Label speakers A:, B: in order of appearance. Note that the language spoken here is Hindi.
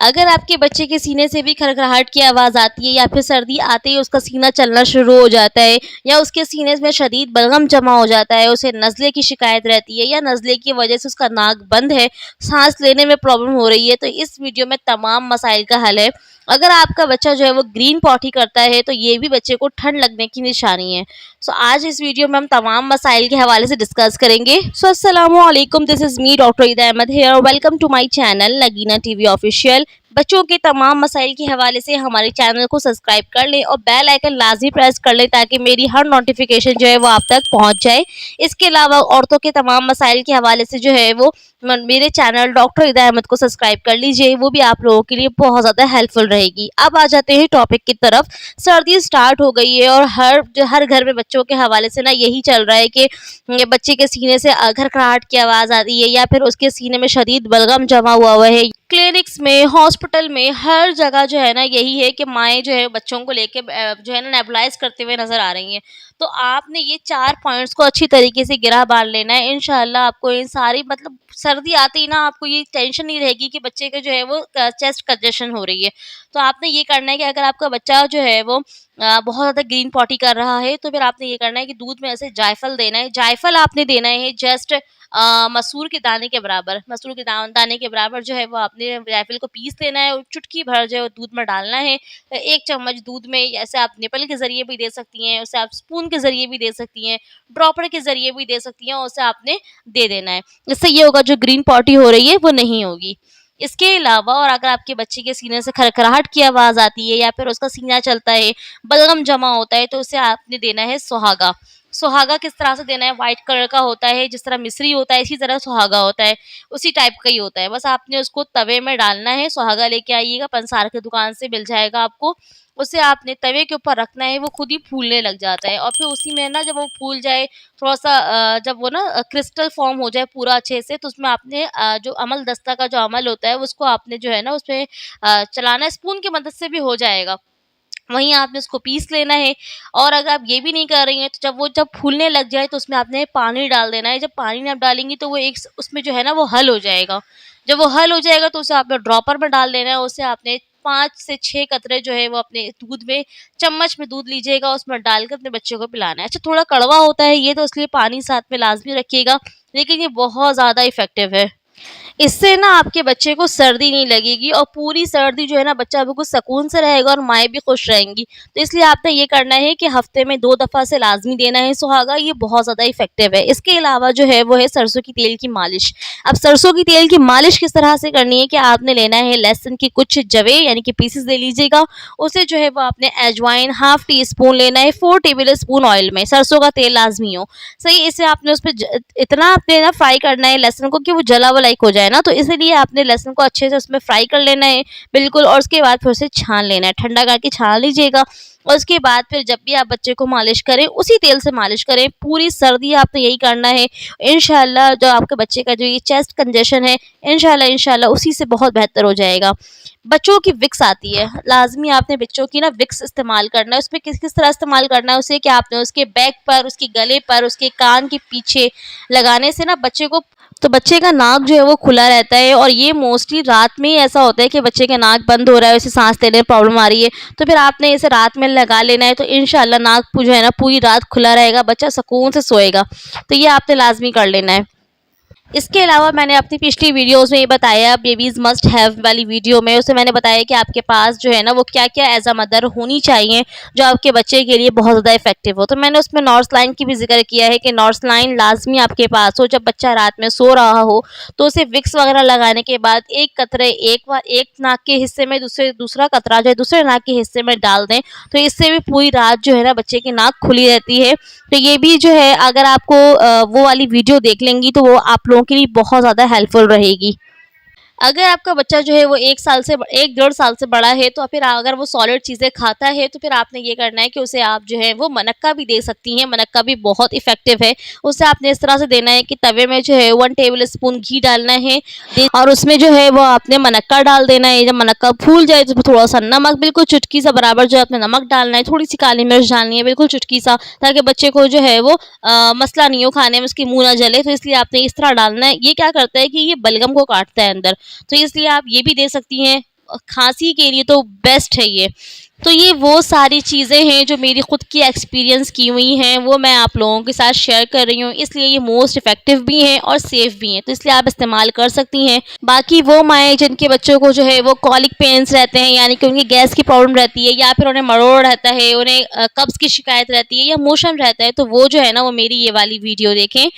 A: अगर आपके बच्चे के सीने से भी खरखराहट की आवाज़ आती है या फिर सर्दी आते ही उसका सीना चलना शुरू हो जाता है या उसके सीने में शदीद बलगम जमा हो जाता है, उसे नज़ले की शिकायत रहती है या नज़ले की वजह से उसका नाक बंद है, सांस लेने में प्रॉब्लम हो रही है, तो इस वीडियो में तमाम मसाइल का हल है। अगर आपका बच्चा जो है वो ग्रीन पॉटी करता है तो ये भी बच्चे को ठंड लगने की निशानी है। सो आज इस वीडियो में हम तमाम मसाइल के हवाले से डिस्कस करेंगे। सो अस्सलामु अलैकुम, this is me doctor Ida Ahmad here, welcome to my channel Nagina TV official. बच्चों के तमाम मसाइल के हवाले से हमारे चैनल को सब्सक्राइब कर लें और बेल आइकन लाजमी प्रेस कर लें ताकि मेरी हर नोटिफिकेशन जो है वो आप तक पहुंच जाए। इसके अलावा औरतों के तमाम मसाइल के हवाले से जो है वो मेरे चैनल डॉक्टर ईदा अहमद को सब्सक्राइब कर लीजिए, वो भी आप लोगों के लिए बहुत ज़्यादा हेल्पफुल रहेगी। अब आ जाते हैं टॉपिक की तरफ। सर्दी स्टार्ट हो गई है और हर घर में बच्चों के हवाले से ना यही चल रहा है कि ये बच्चे के सीने से खरखराहट की आवाज़ आ रही है या फिर उसके सीने में शदीद बलगम जमा हुआ है। क्लिनिक्स में, हॉस्पिटल में, हर जगह जो है ना यही है कि माएँ जो है बच्चों को लेके जो है ना नेबुलाइज़ करते हुए नज़र आ रही हैं। तो आपने ये 4 पॉइंट्स को अच्छी तरीके से गिरा बाँध लेना है। इंशाअल्लाह आपको इन सारी मतलब सर्दी आते ही ना आपको ये टेंशन नहीं रहेगी कि बच्चे का जो है वो चेस्ट कंजेशन हो रही है। तो आपने ये करना है कि अगर आपका बच्चा जो है वो बहुत ज़्यादा ग्रीन पॉटी कर रहा है तो फिर आपने ये करना है कि दूध में ऐसे जायफल देना है। जायफल आपने देना है जस्ट मसूर के दाने के बराबर, मसूर के दाने के बराबर जो है वो आपने जायफल को पीस लेना है और चुटकी भर जो है वो दूध में डालना है। 1 चम्मच दूध में ऐसे आप निपल के ज़रिए भी दे सकती हैं, उसे आप स्पून के ज़रिए भी दे सकती हैं, ड्रॉपर के ज़रिए भी दे सकती हैं और उसे आपने दे देना है। इससे ये होगा जो ग्रीन पॉटी हो रही है वो नहीं होगी। इसके अलावा और अगर आपके बच्चे के सीने से खरखराहट की आवाज़ आती है या फिर उसका सीना चलता है, बलगम जमा होता है तो उसे आपने देना है सुहागा। सुहागा किस तरह से देना है, व्हाइट कलर का होता है, जिस तरह मिश्री होता है इसी तरह सुहागा होता है, उसी टाइप का ही होता है। बस आपने उसको तवे में डालना है, सुहागा लेके आइएगा, पंसार की दुकान से मिल जाएगा आपको। उसे आपने तवे के ऊपर रखना है, वो खुद ही फूलने लग जाता है और फिर उसी में ना जब वो फूल जाए थोड़ा-सा जब वो ना क्रिस्टल फॉर्म हो जाए पूरा अच्छे से तो उसमें आपने जो अमल दस्ता का जो अमल होता है उसको आपने जो है ना उसमें चलाना है, स्पून की मदद से भी हो जाएगा। वहीं आपने उसको पीस लेना है और अगर आप ये भी नहीं कर रही हैं तो जब फूलने लग जाए तो उसमें आपने पानी डाल देना है। जब पानी आप डालेंगी तो वो एक उसमें जो है ना वो हल हो जाएगा। जब वो हल हो जाएगा तो उसे आपने ड्रॉपर में डाल देना है। उसे आपने 5 से 6 कतरे जो है वो अपने दूध में चम्मच में दूध लीजिएगा, उसमें डालकर अपने बच्चे को पिलाना है। अच्छा थोड़ा कड़वा होता है ये तो इसलिए पानी साथ में लाज़मी रखिएगा, लेकिन ये बहुत ज़्यादा इफ़ेक्टिव है। इससे ना आपके बच्चे को सर्दी नहीं लगेगी और पूरी सर्दी जो है ना बच्चा बिल्कुल सुकून से रहेगा और माएँ भी खुश रहेंगी। तो इसलिए आपने ये करना है कि हफ्ते में 2 दफ़ा से लाज़मी देना है सुहागा, ये बहुत ज़्यादा इफ़ेक्टिव है। इसके अलावा जो है वो है सरसों की तेल की मालिश। अब सरसों की तेल की मालिश किस तरह से करनी है कि आपने लेना है लहसुन की कुछ जवे यानी कि पीसेस ले लीजिएगा, उसे जो है वो आपने अजवाइन हाफ़ टी स्पून लेना है, 4 टेबल स्पून ऑयल में, सरसों का तेल लाज़मी हो। सही इसे आपने उस पे इतना आपने ना फ्राई करना है लहसुन को कि वो जला हुआ लाइक हो जाए ना, तो इसीलिए आपने लहसुन को अच्छे से उसमें फ्राई कर लेना है बिल्कुल और उसके बाद फिर उसे छान लेना है, ठंडा करके छान लीजिएगा और उसके बाद फिर जब भी आप बच्चे को मालिश करें उसी तेल से मालिश करें। पूरी सर्दी आपने यही करना है। इंशाल्लाह जो आपके बच्चे का जो ये चेस्ट कंजेशन है इंशाल्लाह उसी से बहुत बेहतर हो जाएगा। बच्चों की विक्स आती है, लाज़मी आपने बच्चों की ना विक्स इस्तेमाल करना है। उसपे किस तरह इस्तेमाल करना है उसे कि आपने उसके बैक पर, उसके गले पर, उसके कान के पीछे लगाने से ना बच्चे का नाक जो है वो खुला रहता है और ये मोस्टली रात में ही ऐसा होता है कि बच्चे का नाक बंद हो रहा है, उसे सांस लेने में प्रॉब्लम आ रही है, तो फिर आपने इसे रात में लगा लेना है तो इंशाल्लाह नाक जो है ना पूरी रात खुला रहेगा, बच्चा सुकून से सोएगा। तो ये आपने लाज़मी कर लेना है। इसके अलावा मैंने अपनी पिछली वीडियोस में ये बताया बेबीज़ मस्ट हैव वाली वीडियो में, उसमें मैंने बताया कि आपके पास जो है ना वो क्या-क्या एज़ अ मदर होनी चाहिए जो आपके बच्चे के लिए बहुत ज़्यादा इफ़ेक्टिव हो। तो मैंने उसमें नॉर्सलाइन की भी ज़िक्र किया है कि नॉर्सलाइन लाज़मी आपके पास हो। जब बच्चा रात में सो रहा हो तो उसे विक्स वगैरह लगाने के बाद 1 कतरे एक नाक के हिस्से में दूसरा कतरा जो है दूसरे नाक के हिस्से में डाल दें, तो इससे भी पूरी रात जो है ना बच्चे की नाक खुली रहती है। तो ये भी जो है अगर आपको वो वाली वीडियो देख लेंगी तो वो आप लोगों के लिए बहुत ज़्यादा हेल्पफुल रहेगी। अगर आपका बच्चा जो है वो 1 डेढ़ साल से बड़ा है तो फिर अगर वो सॉलिड चीज़ें खाता है तो फिर आपने ये करना है कि उसे आप जो है वो मनक्का भी दे सकती हैं। मनक्का भी बहुत इफ़ेक्टिव है। उसे आपने इस तरह से देना है कि तवे में जो है 1 टेबल स्पून घी डालना है और उसमें जो है वो आपने मनक्का डाल देना है। जब मनक्का फूल जाए तो थोड़ा-सा नमक, बिल्कुल चुटकी सा बराबर जो है आपने नमक डालना है, थोड़ी-सी काली मिर्च डालनी है, बिल्कुल चुटकी सा, ताकि बच्चे को जो है वो मसला नहीं हो खाने में, उसकी मुँह ना जले, तो इसलिए आपने इस तरह डालना है। ये क्या करता है कि ये बलगम को काटता है अंदर। तो इसलिए आप ये भी दे सकती हैं। खांसी के लिए तो बेस्ट है ये। तो ये वो सारी चीज़ें हैं जो मेरी खुद की एक्सपीरियंस की हुई हैं, वो मैं आप लोगों के साथ शेयर कर रही हूँ, इसलिए ये मोस्ट इफ़ेक्टिव भी हैं और सेफ़ भी हैं, तो इसलिए आप इस्तेमाल कर सकती हैं। बाकी वो माएँ जिनके बच्चों को जो है वो कॉलिक पेन्स रहते हैं, यानी कि उनकी गैस की प्रॉब्लम रहती है, या फिर उन्हें मरोड़ रहता है, उन्हें कब्ज़ की शिकायत रहती है या मोशन रहता है, तो वो जो है ना वो मेरी ये वाली वीडियो देखें।